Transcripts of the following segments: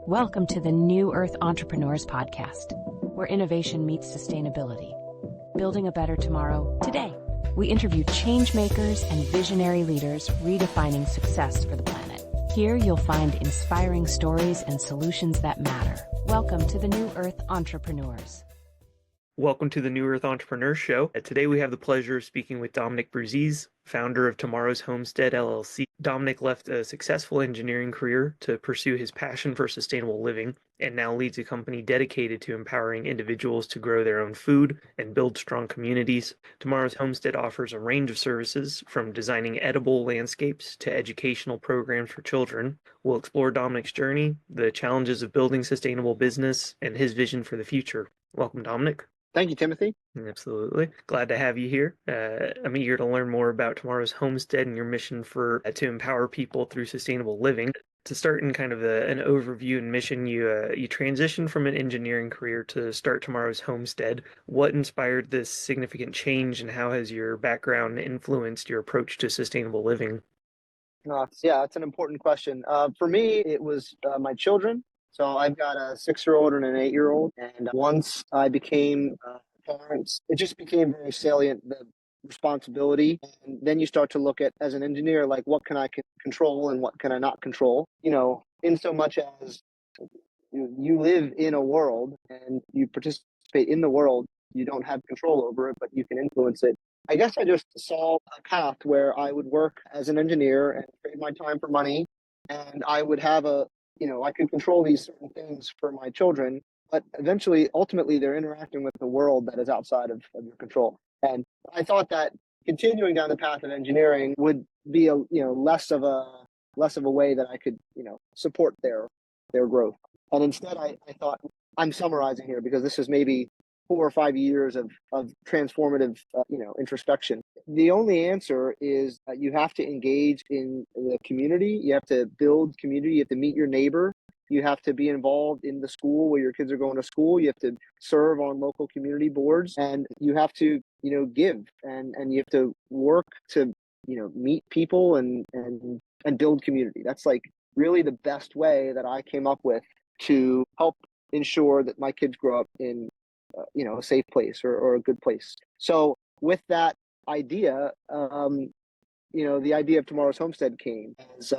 Welcome to the New Earth Entrepreneurs Podcast, where innovation meets sustainability. Building a better tomorrow today. We interview changemakers and visionary leaders redefining success for the planet. Here you'll find inspiring stories and solutions that matter. Welcome to the New Earth Entrepreneurs. Welcome to the New Earth Entrepreneur Show. Today we have the pleasure of speaking with Dominic Bruzzese, founder of Tomorrow's Homestead, LLC. Dominic left a successful engineering career to pursue his passion for sustainable living and now leads a company dedicated to empowering individuals to grow their own food and build strong communities. Tomorrow's Homestead offers a range of services from designing edible landscapes to educational programs for children. We'll explore Dominic's journey, the challenges of building sustainable business, and his vision for the future. Welcome, Dominic. Thank you, Timothy. Absolutely. Glad to have you here. I'm eager to learn more about Tomorrow's Homestead and your mission to empower people through sustainable living. To start in kind of an overview and mission, you transitioned from an engineering career to start Tomorrow's Homestead. What inspired this significant change, and how has your background influenced your approach to sustainable living? That's an important question. For me, it was my children. So I've got a 6-year-old and an 8-year-old. And once I became parents, it just became very salient, the responsibility. And then you start to look at, as an engineer, like what can I control and what can I not control? You know, in so much as you live in a world and you participate in the world, you don't have control over it, but you can influence it. I guess I just saw a path where I would work as an engineer and trade my time for money. And I would have I could control these certain things for my children, but ultimately, they're interacting with the world that is outside of your control. And I thought that continuing down the path of engineering would be less of a way that I could, support their growth. And instead, I thought, I'm summarizing here because this is maybe 4 or 5 years of transformative, introspection. The only answer is you have to engage in the community. You have to build community. You have to meet your neighbor. You have to be involved in the school where your kids are going to school. You have to serve on local community boards, and you have to, give, and you have to work to, meet people and build community. That's like really the best way that I came up with to help ensure that my kids grow up in a safe place or a good place. So with that idea, the idea of Tomorrow's Homestead came as,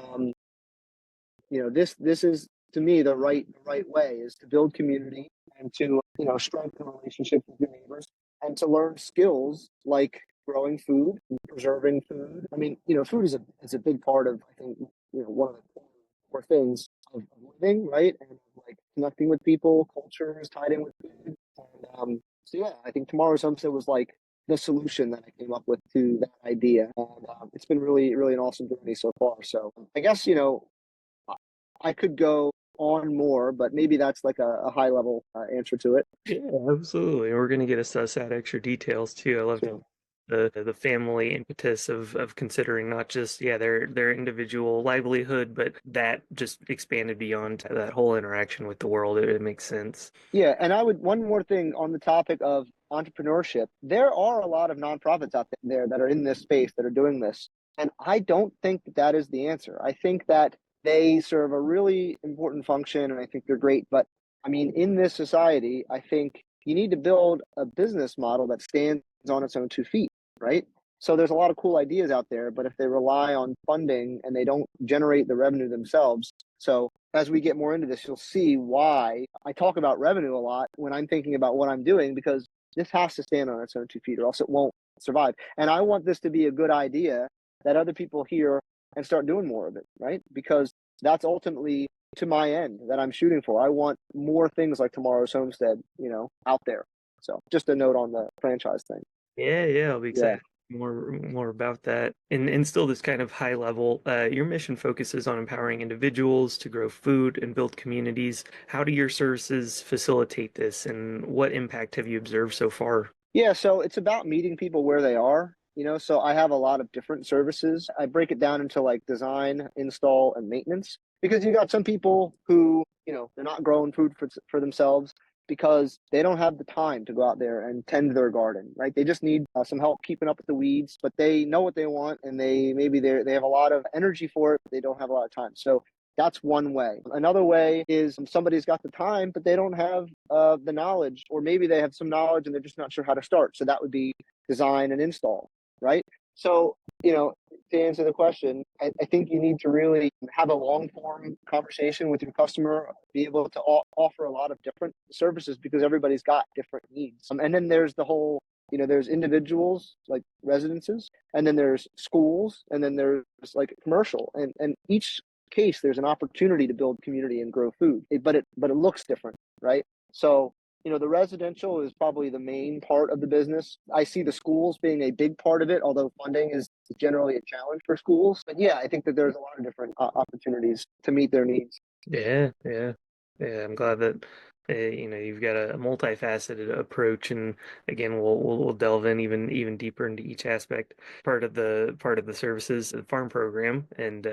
this is, to me, the right way is to build community and to, strengthen relationships with your neighbors and to learn skills like growing food, preserving food. I mean, food is a big part of, I think, one of the core things of living, right? And like connecting with people, cultures tied in with food. And I think Tomorrow's Homestead was like the solution that I came up with to that idea. And it's been really, really an awesome journey so far. So I guess, I could go on more, but maybe that's like a high level answer to it. Yeah, absolutely. We're going to get us that extra details too. I love the family impetus of considering not just their individual livelihood, but that just expanded beyond that whole interaction with the world. It makes sense. Yeah, and one more thing on the topic of entrepreneurship. There are a lot of nonprofits out there that are in this space that are doing this, and I don't think that is the answer. I think that they serve a really important function, and I think they're great. But I mean, in this society, I think you need to build a business model that stands on its own 2 feet, right? So there's a lot of cool ideas out there, but if they rely on funding and they don't generate the revenue themselves. So as we get more into this, you'll see why I talk about revenue a lot when I'm thinking about what I'm doing, because this has to stand on its own 2 feet or else it won't survive. And I want this to be a good idea that other people hear and start doing more of it, right? Because that's ultimately to my end that I'm shooting for. I want more things like Tomorrow's Homestead, out there. So just a note on the franchise thing. Yeah, I'll be excited more about that. And still this kind of high level, your mission focuses on empowering individuals to grow food and build communities. How do your services facilitate this, and what impact have you observed so far? Yeah, so it's about meeting people where they are. So I have a lot of different services. I break it down into like design, install, and maintenance, because you got some people who, they're not growing food for themselves because they don't have the time to go out there and tend their garden, right? They just need some help keeping up with the weeds, but they know what they want, and they have a lot of energy for it, but they don't have a lot of time. So That's one way. Another way is somebody's got the time, but they don't have the knowledge, or maybe they have some knowledge and they're just not sure how to start. So that would be design and install, right? So, to answer the question, I think you need to really have a long form conversation with your customer, be able to offer a lot of different services because everybody's got different needs. And then there's the whole, there's individuals like residences, and then there's schools, and then there's like commercial, and each case there's an opportunity to build community and grow food, but it looks different, right? So the residential is probably the main part of the business. I see the schools being a big part of it, although funding is generally a challenge for schools. But yeah, I think that there's a lot of different opportunities to meet their needs. Yeah, yeah, yeah. I'm glad that you've got a multifaceted approach, and again, we'll delve in even deeper into each aspect. Part of the services, the farm program, and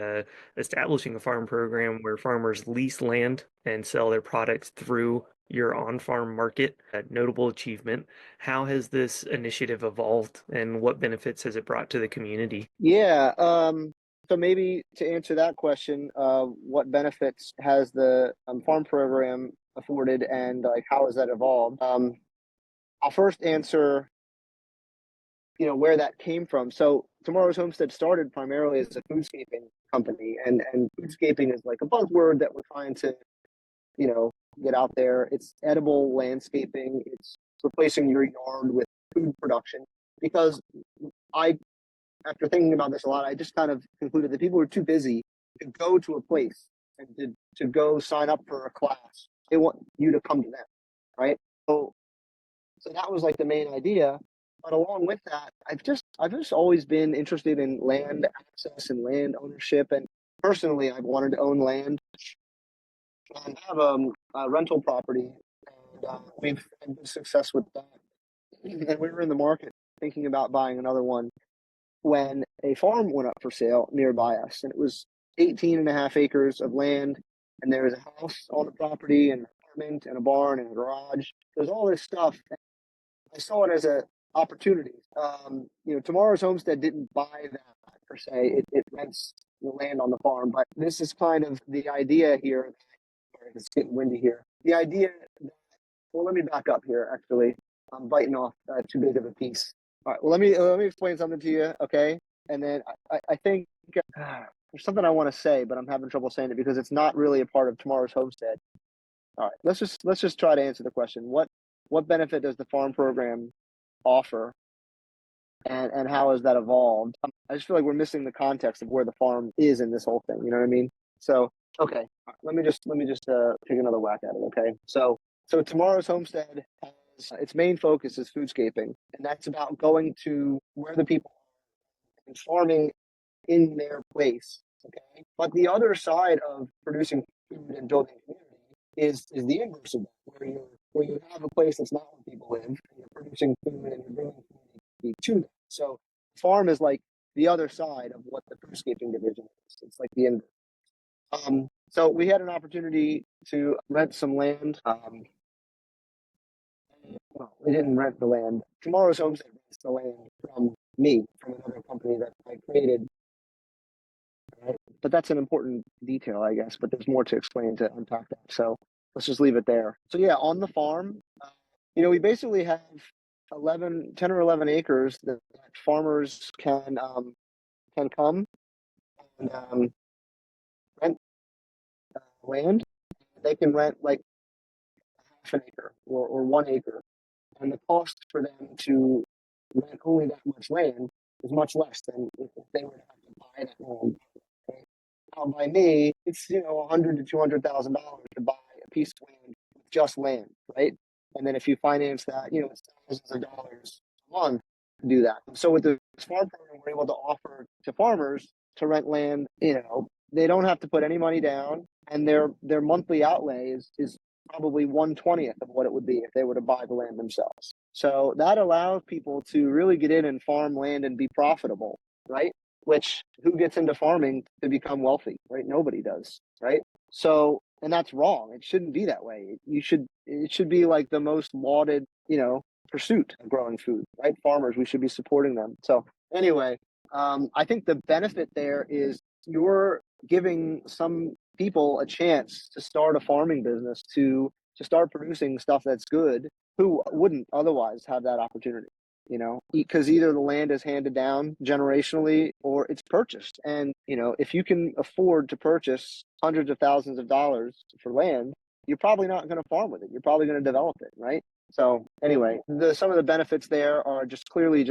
establishing a farm program where farmers lease land and sell their products through your on-farm market. A notable achievement. How has this initiative evolved, and what benefits has it brought to the community? Yeah. So maybe to answer that question, what benefits has the farm program afforded, and like how has that evolved? I'll first answer, where that came from. So Tomorrow's Homestead started primarily as a foodscaping company, and foodscaping is like a buzzword that we're trying to, get out there. It's edible landscaping. It's replacing your yard with food production, because after thinking about this a lot, I just kind of concluded that people are too busy to go to a place and to go sign up for a class. They want you to come to them, right? So that was like the main idea. But along with that, I've just always been interested in land access and land ownership. And personally, I've wanted to own land. And I have a rental property, and we've had good success with that. And we were in the market thinking about buying another one when a farm went up for sale nearby us, and it was 18 and a half acres of land, and there was a house on the property, and an apartment, and a barn, and a garage. There's all this stuff. I saw it as an opportunity. Tomorrow's Homestead didn't buy that per se. It rents the land on the farm, but this is kind of the idea here. Sorry, it's getting windy here. The idea that, well, let me back up here, actually. I'm biting off too big of a piece. All right, well, let me explain something to you, okay? And then I think there's something I want to say, but I'm having trouble saying it because it's not really a part of Tomorrow's Homestead. All right, let's just try to answer the question. What benefit does the farm program offer, and how has that evolved? I just feel like we're missing the context of where the farm is in this whole thing. You know what I mean? So okay, let me just take another whack at it. Okay, so Tomorrow's Homestead has its main focus is foodscaping, and that's about going to where the people are and farming in their place. Okay, but the other side of producing food and building community is the inverse of that, where you have a place that's not where people live, and you're producing food and you're bringing community to them. So farm is like the other side of what the foodscaping division is. It's like the inverse. So we had an opportunity to rent some land. Well, we didn't rent the land. Tomorrow's Homestead rents the land from me, from another company that I created. Right? But that's an important detail, I guess. But there's more to explain to unpack that. So let's just leave it there. So yeah, on the farm, we basically have 10 or 11 acres that farmers can come and rent land. They can rent like half an acre or 1 acre, and the cost for them to rent only that much land is much less than if they were to have to buy that land. Okay? Now, by me, it's $100,000 to $200,000 to buy a piece of land with just land, right? And then if you finance that, it's thousands of dollars a month to do that. So with the farm program, we're able to offer to farmers to rent land. They don't have to put any money down, and their monthly outlay is probably 1/20th of what it would be if they were to buy the land themselves. So that allows people to really get in and farm land and be profitable, right? Which, who gets into farming to become wealthy, right? Nobody does, right? So, and that's wrong. It shouldn't be that way. It should be like the most lauded, pursuit of growing food, right? Farmers, we should be supporting them. So anyway, I think the benefit there is you're giving some people a chance to start a farming business, to start producing stuff that's good, who wouldn't otherwise have that opportunity, because either the land is handed down generationally or it's purchased. And, if you can afford to purchase hundreds of thousands of dollars for land, you're probably not going to farm with it. You're probably going to develop it, right? So anyway, some of the benefits there are just clearly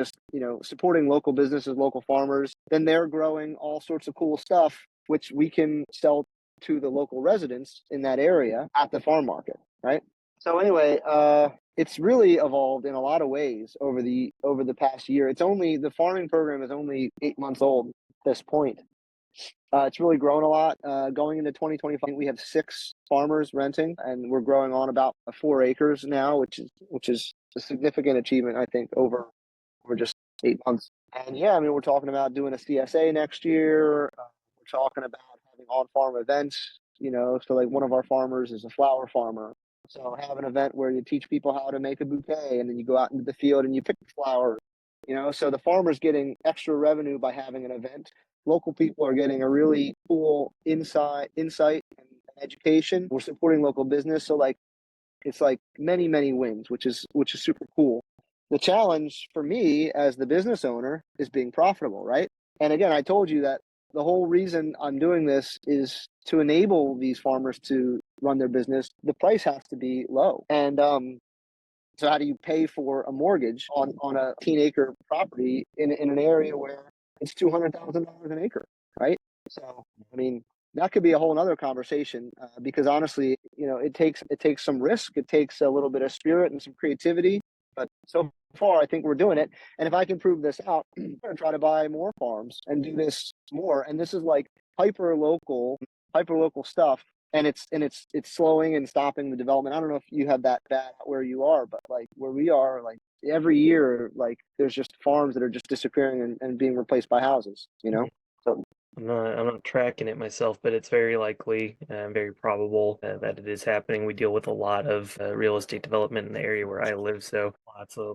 supporting local businesses, local farmers. Then they're growing all sorts of cool stuff, which we can sell to the local residents in that area at the farm market, right? So anyway, it's really evolved in a lot of ways over the past year. The farming program is only 8 months old at this point. It's really grown a lot. Going into 2025, we have 6 farmers renting, and we're growing on about 4 acres now, which is a significant achievement, I think, over just 8 months. And yeah, I mean, we're talking about doing a CSA next year. We're talking about having on-farm events. So like one of our farmers is a flower farmer. So have an event where you teach people how to make a bouquet, and then you go out into the field and you pick the flowers. So the farmer's getting extra revenue by having an event. Local people are getting a really cool insight and education. We're supporting local business. So it's like many, many wins, which is super cool. The challenge for me as the business owner is being profitable, right? And again, I told you that the whole reason I'm doing this is to enable these farmers to run their business. The price has to be low. And so how do you pay for a mortgage on a 18-acre property in an area where it's $200,000 an acre, right? So, I mean, that could be a whole nother conversation because honestly, it takes some risk. It takes a little bit of spirit and some creativity. But so far, I think we're doing it. And if I can prove this out, I'm going to try to buy more farms and do this more. And this is like hyper local stuff. And it's slowing and stopping the development. I don't know if you have that bad where you are, but like where we are, like every year, like there's just farms that are just disappearing and being replaced by houses, So I'm not tracking it myself, but it's very likely, very probable that it is happening. We deal with a lot of real estate development in the area where I live, so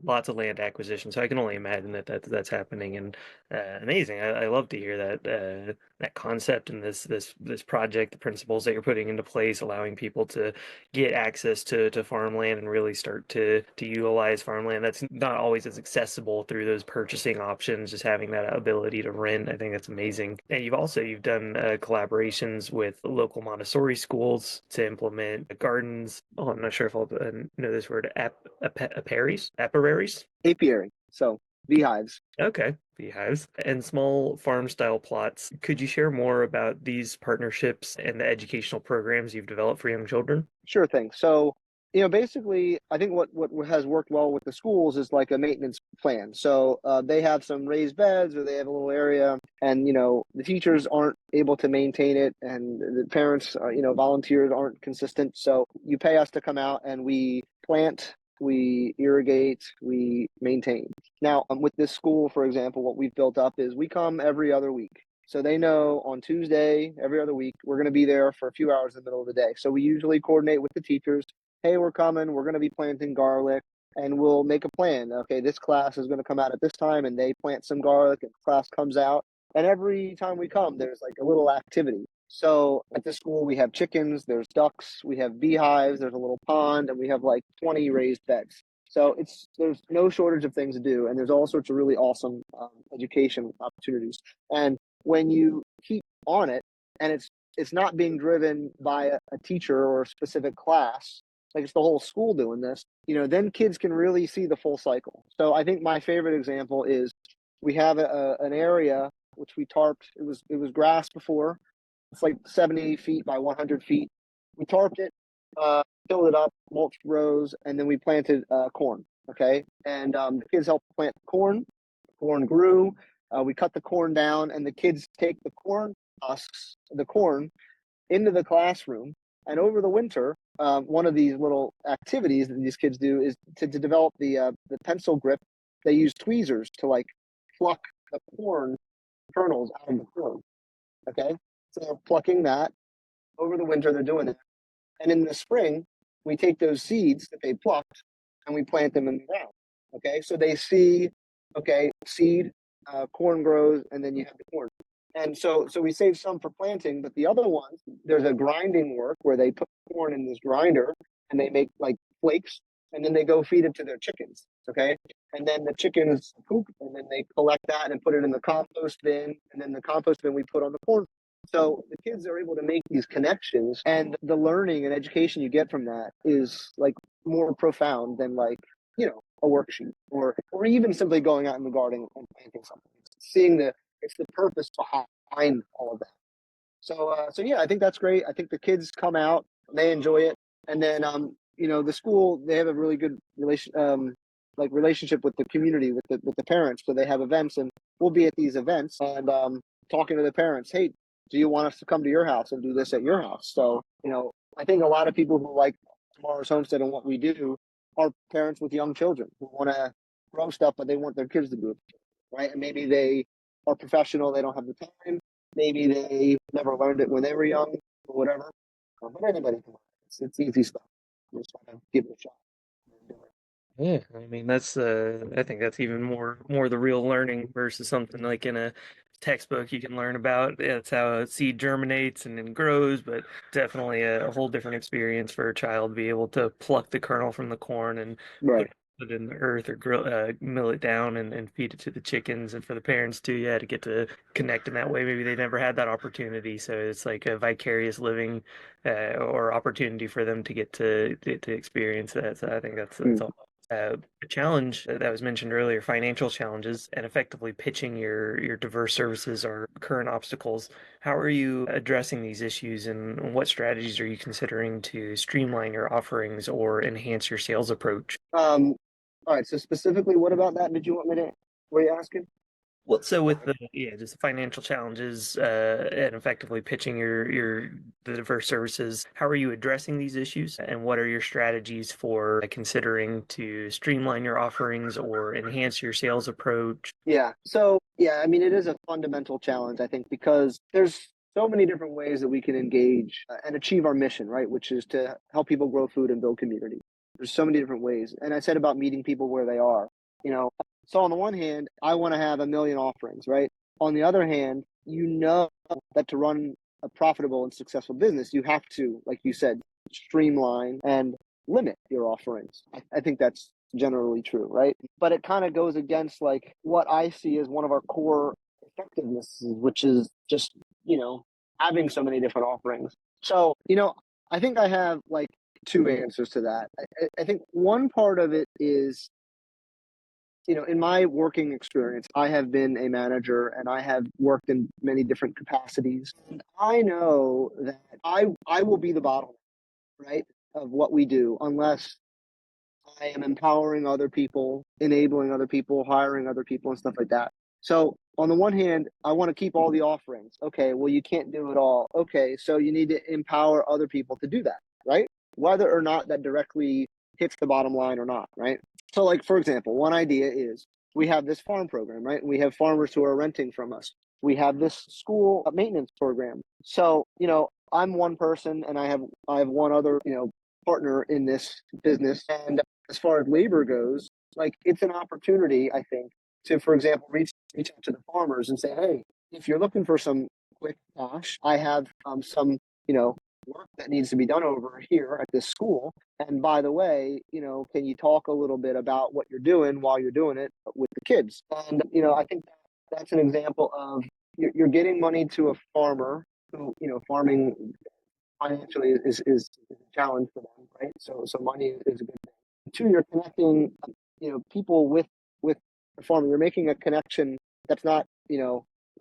lots of land acquisition. So I can only imagine that's happening, and amazing. I love to hear that concept and this project, the principles that you're putting into place, allowing people to get access to farmland and really start to utilize farmland that's not always as accessible through those purchasing options. Just having that ability to rent, I think that's amazing. And you've done collaborations with local Montessori schools to implement gardens. Oh, I'm not sure if I'll know this word, apiaries. So beehives. Okay, beehives and small farm style plots. Could you share more about these partnerships and the educational programs you've developed for young children? Sure thing. So, basically, I think what has worked well with the schools is like a maintenance plan. So they have some raised beds, or they have a little area, and the teachers aren't able to maintain it, and the parents, volunteers aren't consistent. So you pay us to come out and we plant, we irrigate, we maintain. Now, with this school, for example, what we've built up is we come every other week. So they know on Tuesday, every other week, we're going to be there for a few hours in the middle of the day. So we usually coordinate with the teachers. Hey, we're coming. We're going to be planting garlic, and we'll make a plan. Okay, this class is going to come out at this time, and they plant some garlic, and the class comes out. And every time we come, there's like a little activity. So at the school, we have chickens, there's ducks, we have beehives, there's a little pond, and we have like 20 raised beds. So there's no shortage of things to do, and there's all sorts of really awesome education opportunities. And when you keep on it, and it's not being driven by a teacher or a specific class, like it's the whole school doing this, then kids can really see the full cycle. So I think my favorite example is we have an area which we tarped. It was grass before. It's like 70 feet by 100 feet. We tarped it, filled it up, mulched rows, and then we planted corn. Okay, and the kids helped plant corn. Corn grew. We cut the corn down, and the kids take the corn husks, the corn, into the classroom. And over the winter, one of these little activities that these kids do is to develop the pencil grip. They use tweezers to like pluck the corn kernels out of the corn. Okay, so they're plucking that. Over the winter, they're doing it. And in the spring, we take those seeds that they plucked and we plant them in the ground. Okay, so they see, okay, seed, corn grows, and then you have the corn. And so we save some for planting, but the other ones, there's a grinding work where they put corn in this grinder and they make like flakes, and then they go feed it to their chickens. Okay. And then the chickens poop, and then they collect that and put it in the compost bin. And then the compost bin we put on the corn. So the kids are able to make these connections, and the learning and education you get from that is like more profound than like, a worksheet or even simply going out in the garden and planting something. Seeing it's the purpose behind all of that. So yeah, I think that's great. I think the kids come out, they enjoy it, and then the school, they have a really good relationship with the community, with the parents. So they have events, and we'll be at these events and talking to the parents. Hey, do you want us to come to your house and do this at your house? So I think a lot of people who like Tomorrow's Homestead and what we do are parents with young children who want to grow stuff, but they want their kids to do it, right? And maybe they are professional, they don't have the time. Maybe they never learned it when they were young or whatever. But anybody can learn it. It's easy stuff. You just want to give it a shot. Yeah, I mean that's I think that's even more the real learning versus something like in a textbook you can learn about. That's how a seed germinates and then grows, but definitely a whole different experience for a child to be able to pluck the kernel from the corn and Right. put it in the earth or mill it down and feed it to the chickens, and for the parents too, yeah, to get to connect in that way. Maybe they never had that opportunity, so it's like a vicarious living or opportunity for them to get to experience that. So I think that's all. A challenge that was mentioned earlier, financial challenges, and effectively pitching your diverse services or current obstacles. How are you addressing these issues, and what strategies are you considering to streamline your offerings or enhance your sales approach? All right. So specifically, what about that did you want me to? Were you asking? Well, so with just the financial challenges and effectively pitching the diverse services, how are you addressing these issues, and what are your strategies for considering to streamline your offerings or enhance your sales approach? Yeah. So yeah, I mean, it is a fundamental challenge, I think, because there's so many different ways that we can engage and achieve our mission, right? Which is to help people grow food and build community. There's so many different ways. And I said about meeting people where they are, you know. So on the one hand, I want to have a million offerings, right? On the other hand, that to run a profitable and successful business, you have to, like you said, streamline and limit your offerings. I think that's generally true, right? But it kind of goes against like what I see as one of our core effectivenesses, which is just, having so many different offerings. So, I think I have like two answers to that. I think one part of it is, in my working experience, I have been a manager and I have worked in many different capacities. And I know that I will be the bottleneck, right, of what we do unless I am empowering other people, enabling other people, hiring other people, and stuff like that. So on the one hand, I want to keep all the offerings. Okay, well, you can't do it all. Okay, so you need to empower other people to do that, right? Whether or not that directly hits the bottom line or not, right? So like, for example, one idea is we have this farm program, right? We have farmers who are renting from us. We have this school maintenance program. So, I'm one person and I have one other, partner in this business. And as far as labor goes, like it's an opportunity, I think, to, for example, reach out to the farmers and say, hey, if you're looking for some quick cash, I have some, work that needs to be done over here at this school. And by the way, can you talk a little bit about what you're doing while you're doing it with the kids? And, I think that's an example of you're getting money to a farmer who, farming financially is a challenge for them, right? So money is a good thing. Two, you're connecting, people with the farmer. You're making a connection that's not,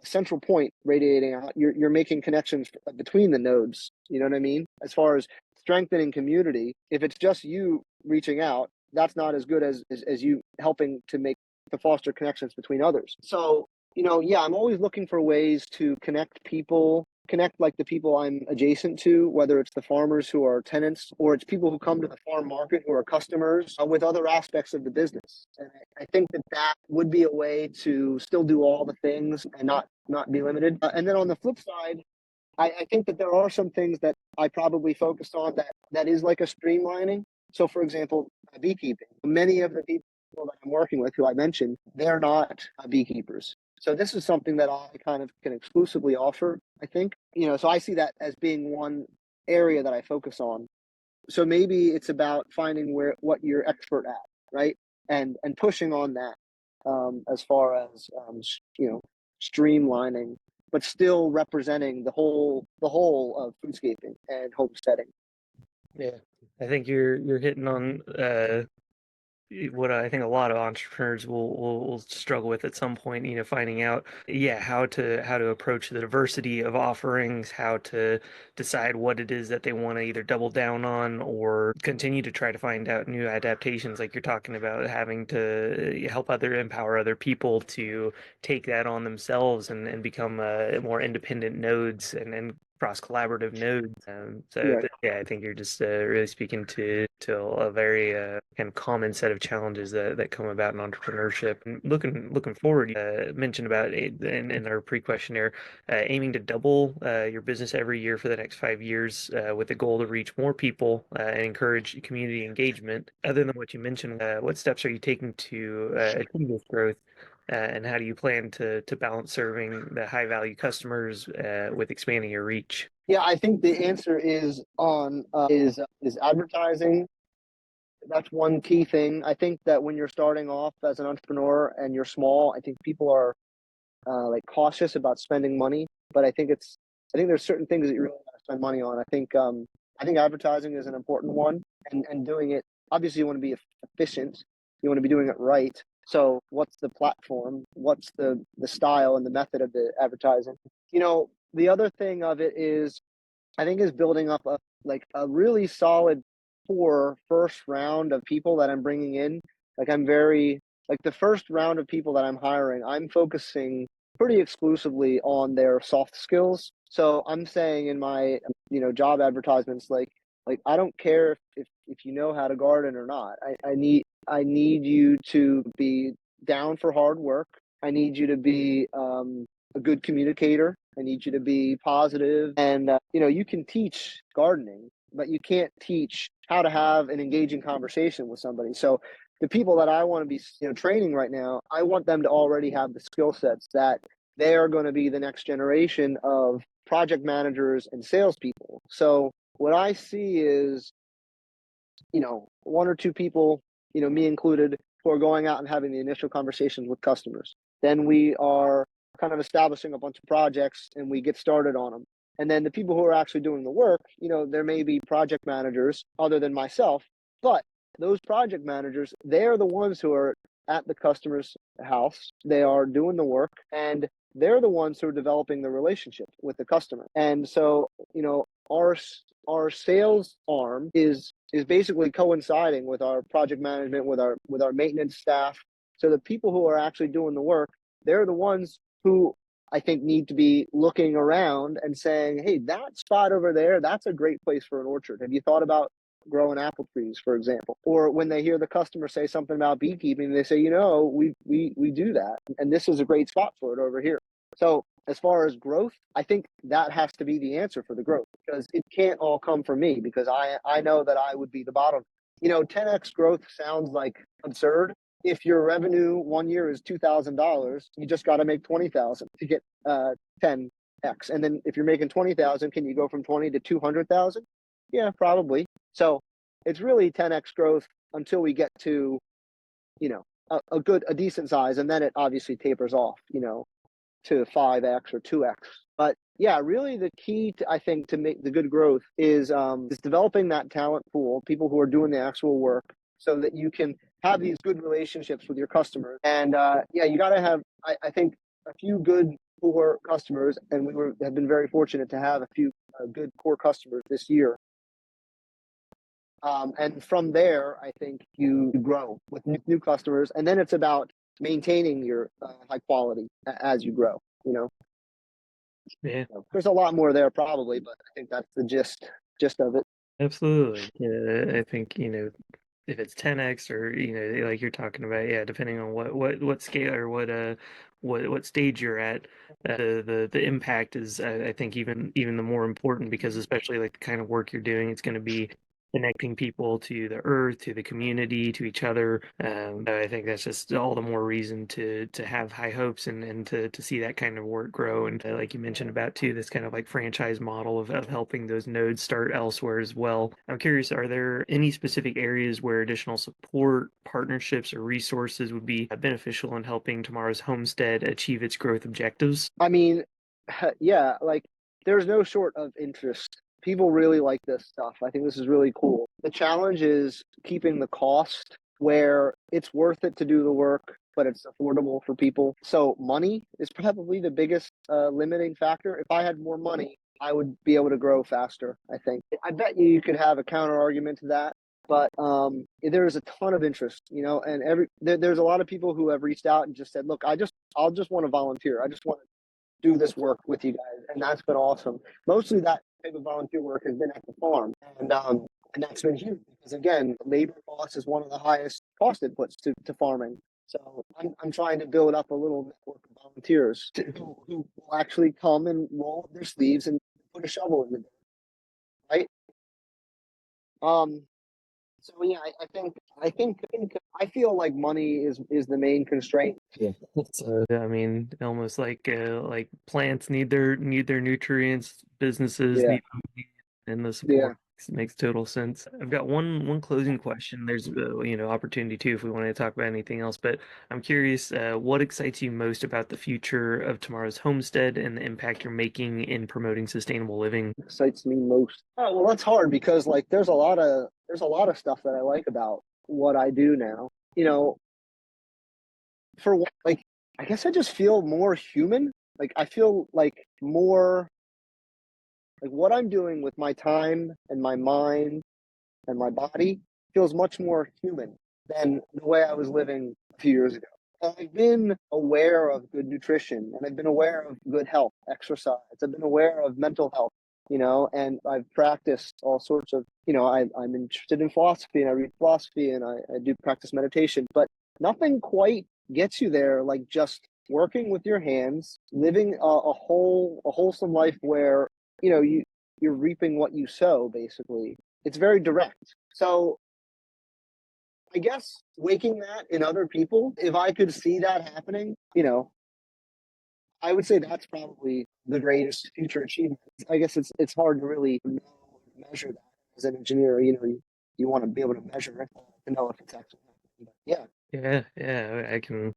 a central point radiating out. You're making connections between the nodes. You know what I mean? As far as strengthening community, if it's just you reaching out, that's not as good as you helping to foster connections between others. So, yeah, I'm always looking for ways to connect like the people I'm adjacent to, whether it's the farmers who are tenants or it's people who come to the farm market who are customers with other aspects of the business. And I think that would be a way to still do all the things and not be limited. And then on the flip side, I think that there are some things that I probably focused on that is like a streamlining. So for example, beekeeping. Many of the people that I'm working with who I mentioned, they're not beekeepers. So this is something that I kind of can exclusively offer, I think. So I see that as being one area that I focus on. So maybe it's about finding what you're expert at, right? And pushing on that, as far as streamlining, but still representing the whole of foodscaping and homesteading. Yeah, I think you're hitting on what I think a lot of entrepreneurs will struggle with at some point, finding out, how to approach the diversity of offerings, how to decide what it is that they want to either double down on or continue to try to find out new adaptations, like you're talking about, having to empower other people to take that on themselves and become more independent nodes and cross collaborative nodes. Right. Yeah, I think you're just really speaking to a very kind of common set of challenges that come about in entrepreneurship. And looking forward, you mentioned about in our pre-questionnaire, aiming to double your business every year for the next 5 years, with the goal to reach more people and encourage community engagement. Other than what you mentioned, what steps are you taking to achieve this growth? And how do you plan to balance serving the high value customers with expanding your reach? Yeah, I think the answer is on is advertising. That's one key thing. I think that when you're starting off as an entrepreneur and you're small, I think people are like cautious about spending money. But I think there's certain things that you really got to spend money on. I think advertising is an important one, and doing it. Obviously, you want to be efficient. You want to be doing it right. So, what's the platform? What's the style and the method of the advertising? The other thing of it is, I think, is building up a really solid core first round of people that I'm bringing in. The first round of people that I'm hiring, I'm focusing pretty exclusively on their soft skills. So I'm saying in my job advertisements, like I don't care if you know how to garden or not. I need you to be down for hard work. I need you to be a good communicator. I need you to be positive, and you can teach gardening, but you can't teach how to have an engaging conversation with somebody. So the people that I want to be training right now, I want them to already have the skill sets that they are going to be the next generation of project managers and salespeople. So what I see is, one or two people, me included, who are going out and having the initial conversations with customers. Then we are kind of establishing a bunch of projects and we get started on them. And then the people who are actually doing the work, there may be project managers other than myself, but those project managers, they're the ones who are at the customer's house. They are doing the work, and they're the ones who are developing the relationship with the customer. And so, our sales arm is basically coinciding with our project management, with our maintenance staff. So the people who are actually doing the work, they're the ones who I think need to be looking around and saying, hey, that spot over there, that's a great place for an orchard. Have you thought about growing apple trees, for example? Or when they hear the customer say something about beekeeping, they say, we do that, and this is a great spot for it over here. So as far as growth, I think that has to be the answer for the growth, because it can't all come from me, because I know that I would be the bottom. 10x growth sounds like absurd. If your revenue one year is $2,000, you just got to make 20,000 to get 10x. And then if you're making 20,000, can you go from 20 to 200,000? Yeah, probably. So it's really 10x growth until we get to, a decent size, and then it obviously tapers off, to 5x or 2x. But yeah, really the key to, I think, to make the good growth is developing that talent pool, people who are doing the actual work, so that you can have these good relationships with your customers. And you got to have, I think, a few good core customers, and have been very fortunate to have a few good core customers this year. And from there, I think you grow with new customers, and then it's about maintaining your high quality as you grow. Yeah, There's a lot more there probably, but I think that's the gist of it. absolutely. Yeah, I think, if it's 10x or, like you're talking about, yeah, depending on what scale or what stage you're at, the impact is, I think, even the more important, because especially like the kind of work you're doing, it's going to be connecting people to the earth, to the community, to each other. I think that's just all the more reason to have high hopes and to see that kind of work grow. And like you mentioned about too, this kind of like franchise model of helping those nodes start elsewhere as well. I'm curious, are there any specific areas where additional support, partnerships, or resources would be beneficial in helping Tomorrow's Homestead achieve its growth objectives? I mean, yeah, like there's no short of interest. People really like this stuff. I think this is really cool. The challenge is keeping the cost where it's worth it to do the work, but it's affordable for people. So money is probably the biggest limiting factor. If I had more money, I would be able to grow faster, I think. I bet you could have a counter argument to that. But there is a ton of interest, and there's a lot of people who have reached out and just said, "Look, I'll just want to volunteer. I just want to do this work with you guys," and that's been awesome. Mostly that type of volunteer work has been at the farm, and that's been huge because again, labor cost is one of the highest cost inputs to farming. So I'm trying to build up a little network of volunteers who will actually come and roll up their sleeves and put a shovel in the dirt, right? Um, so yeah, I feel like money is the main constraint. Yeah. So I mean, almost like plants need their nutrients, businesses Yeah, need and the yeah. support makes total sense. I've got one closing question. There's opportunity too if we want to talk about anything else, but I'm curious, what excites you most about the future of Tomorrow's Homestead and the impact you're making in promoting sustainable living? Excites me most. Oh, well, that's hard because like there's a lot of stuff that I like about what I do now. You know, for one, like I guess I just feel more human. Like I feel like more like what I'm doing with my time and my mind and my body feels much more human than the way I was living a few years ago. And I've been aware of good nutrition and I've been aware of good health, exercise. I've been aware of mental health, and I've practiced all sorts of, I'm interested in philosophy and I read philosophy and I do practice meditation, but nothing quite gets you there like just working with your hands, living a wholesome life where, you're reaping what you sow, basically. It's very direct. So I guess waking that in other people, if I could see that happening, I would say that's probably the greatest future achievement. I guess it's hard to really know or measure that as an engineer. You want to be able to measure it to know if it's actually happening. But yeah, Yeah, yeah, I can.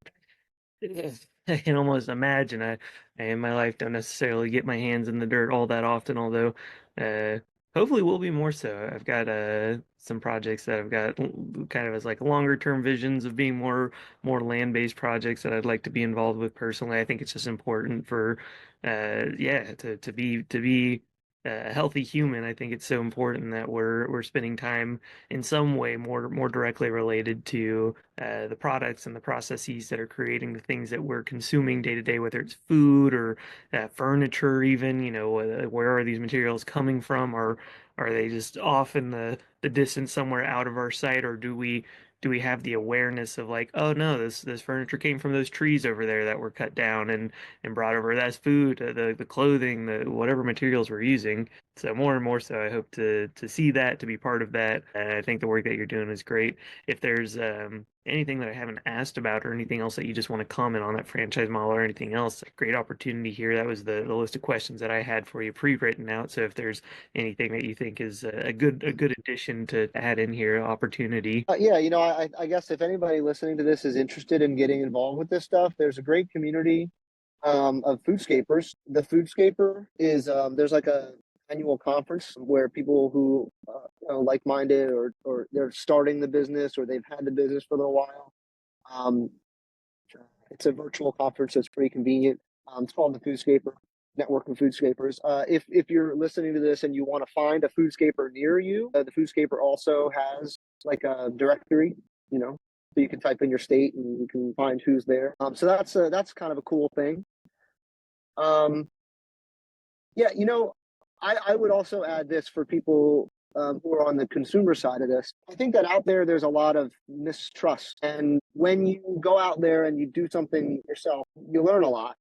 Yeah, I can almost imagine. I in my life don't necessarily get my hands in the dirt all that often, although uh, hopefully will be more so. I've got some projects that I've got kind of as like longer term visions of being more land-based projects that I'd like to be involved with personally. I think it's just important for yeah to be a healthy human. I think it's so important that we're spending time in some way more directly related to the products and the processes that are creating the things that we're consuming day to day, whether it's food or furniture, even, where are these materials coming from? Are they just off in the distance somewhere out of our sight, or do we have the awareness of like, oh no, this furniture came from those trees over there that were cut down and brought over. That's food, the clothing, the whatever materials we're using. So more and more so, I hope to see that, to be part of that. And I think the work that you're doing is great. If there's anything that I haven't asked about or anything else that you just want to comment on that franchise model or anything else, a great opportunity here. That was the list of questions that I had for you pre-written out. So if there's anything that you think is a good addition to add in here, opportunity. yeah. I guess if anybody listening to this is interested in getting involved with this stuff, there's a great community of foodscapers. The foodscaper is there's like a annual conference where people who like-minded or they're starting the business or they've had the business for a little while. Um, it's a virtual conference that's pretty convenient. It's called the Foodscaper Network of Foodscapers. If you're listening to this and you want to find a foodscaper near you, the Foodscaper also has like a directory, so you can type in your state and you can find who's there. So that's kind of a cool thing. Um, yeah, I would also add this for people who are on the consumer side of this. I think that out there's a lot of mistrust. And when you go out there and you do something yourself, you learn a lot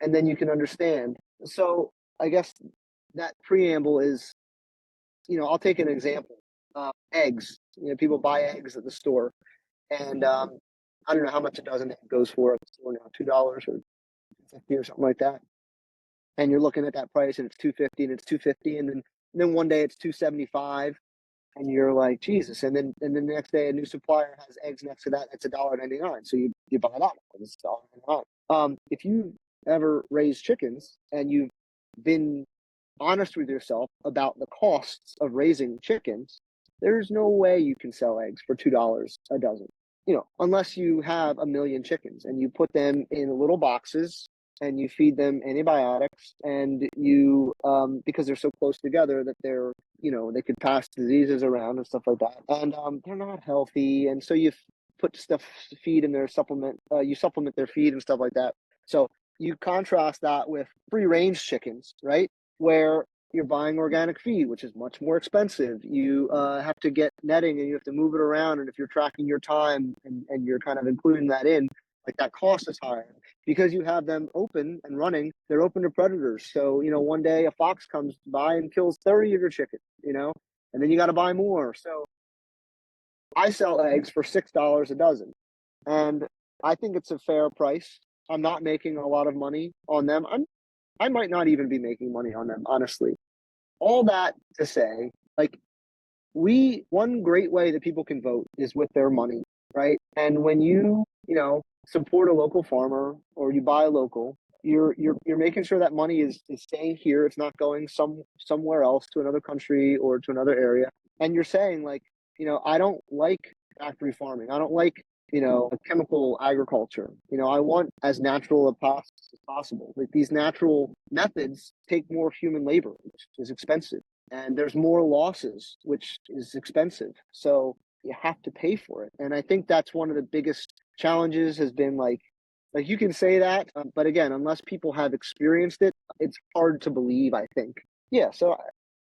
and then you can understand. So I guess that preamble is I'll take an example. Eggs. People buy eggs at the store, and I don't know how much a dozen egg goes for at the store now, $2 or 50 or something like that. And you're looking at that price, and it's 250, and it's 250, and then one day it's 275, and you're like, Jesus. And then the next day a new supplier has eggs next to that. It's $1.99. So you buy that one. It's $1.99. If you ever raise chickens and you've been honest with yourself about the costs of raising chickens, there's no way you can sell eggs for $2 a dozen. Unless you have a million chickens and you put them in little boxes and you feed them antibiotics, and you because they're so close together that they're they could pass diseases around and stuff like that, and they're not healthy, and so you put stuff feed in their supplement, you supplement their feed and stuff like that. So you contrast that with free range chickens, right, where you're buying organic feed, which is much more expensive. You have to get netting, and you have to move it around, and if you're tracking your time and you're kind of including that in, like, that cost is higher. Because you have them open and running, they're open to predators. So, one day a fox comes by and kills 30 of your chickens, and then you got to buy more. So I sell eggs for $6 a dozen, and I think it's a fair price. I'm not making a lot of money on them. I might not even be making money on them, honestly. All that to say, like, one great way that people can vote is with their money, right? And when you support a local farmer or you buy local, you're making sure that money is staying here. It's not going somewhere else, to another country or to another area. And you're saying, like, I don't like factory farming. I don't like chemical agriculture. I want as natural as possible. Like, these natural methods take more human labor, which is expensive, and there's more losses, which is expensive. So you have to pay for it. And I think that's one of the biggest challenges, has been like you can say that, but again, unless people have experienced it, it's hard to believe, I think. Yeah. So,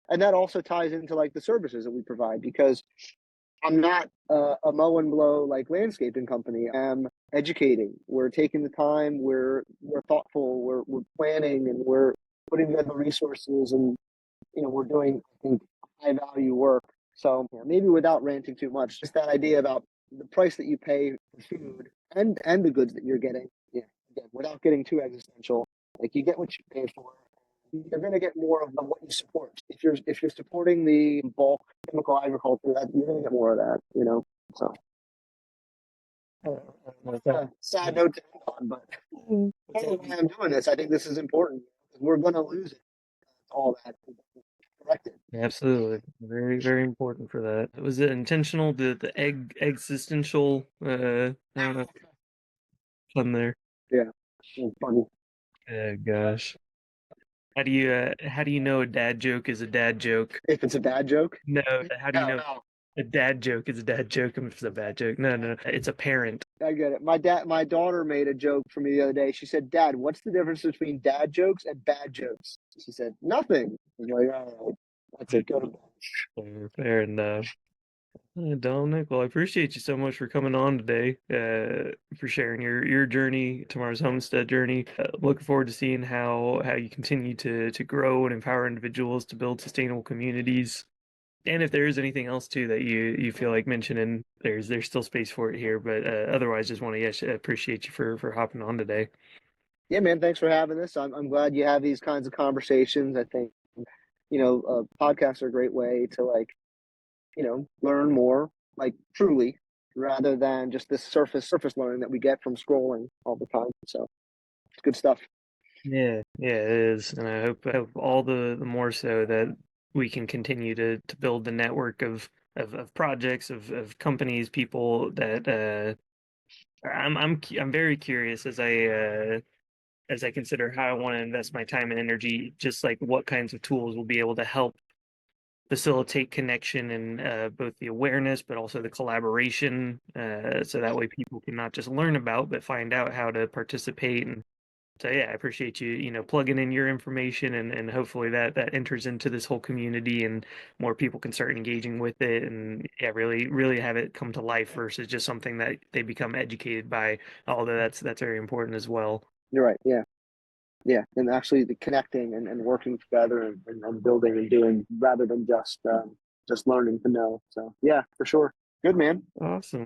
and that also ties into, like, the services that we provide, because I'm not a mow and blow, like, landscaping company. I'm educating. We're taking the time. We're thoughtful. We're planning, and we're putting together resources, and we're doing, I think, high value work. So maybe without ranting too much, just that idea about the price that you pay for food and the goods that you're getting. Yeah, again, without getting too existential, like, you get what you pay for. You're going to get more of what you support. If you're supporting the bulk chemical agriculture, that you're going to get more of that. So sad note to end on, but why I'm doing this, I think this is important. We're going to lose it. All that corrected. Absolutely. Very, very important for that. Was it intentional, the existential I don't know, fun there? Yeah. It's funny. Gosh. How do you know a dad joke is a dad joke? If it's a bad joke? No, how do you know No. a dad joke is a dad joke if it's a bad joke? No. It's apparent. I get it. My daughter made a joke for me the other day. She said, "Dad, what's the difference between dad jokes and bad jokes?" She said, "Nothing." I was like, "All right, that's it. Go to bed." Fair enough. Dominic, well, I appreciate you so much for coming on today, for sharing your journey, tomorrow's homestead journey. Looking forward to seeing how you continue to grow and empower individuals to build sustainable communities. And if there is anything else too that you feel like mentioning, there's still space for it here. But otherwise, just want to appreciate you for hopping on today. Yeah, man. Thanks for having this. I'm glad you have these kinds of conversations. I think podcasts are a great way to, like, learn more, like, truly, rather than just this surface learning that we get from scrolling all the time. So it's good stuff. Yeah, it is, and I hope all the more so that we can continue to build the network of projects, of companies, people that I'm very curious as I consider how I want to invest my time and energy, just like what kinds of tools will be able to help facilitate connection and both the awareness, but also the collaboration, so that way people can not just learn about, but find out how to participate. And so, yeah, I appreciate you plugging in your information, and hopefully that enters into this whole community and more people can start engaging with it, and yeah, really have it come to life versus just something that they become educated by, although that's very important as well. You're right. Yeah. and actually the connecting and working together and building and doing rather than just learning to know. So yeah, for sure. Good, man. Awesome.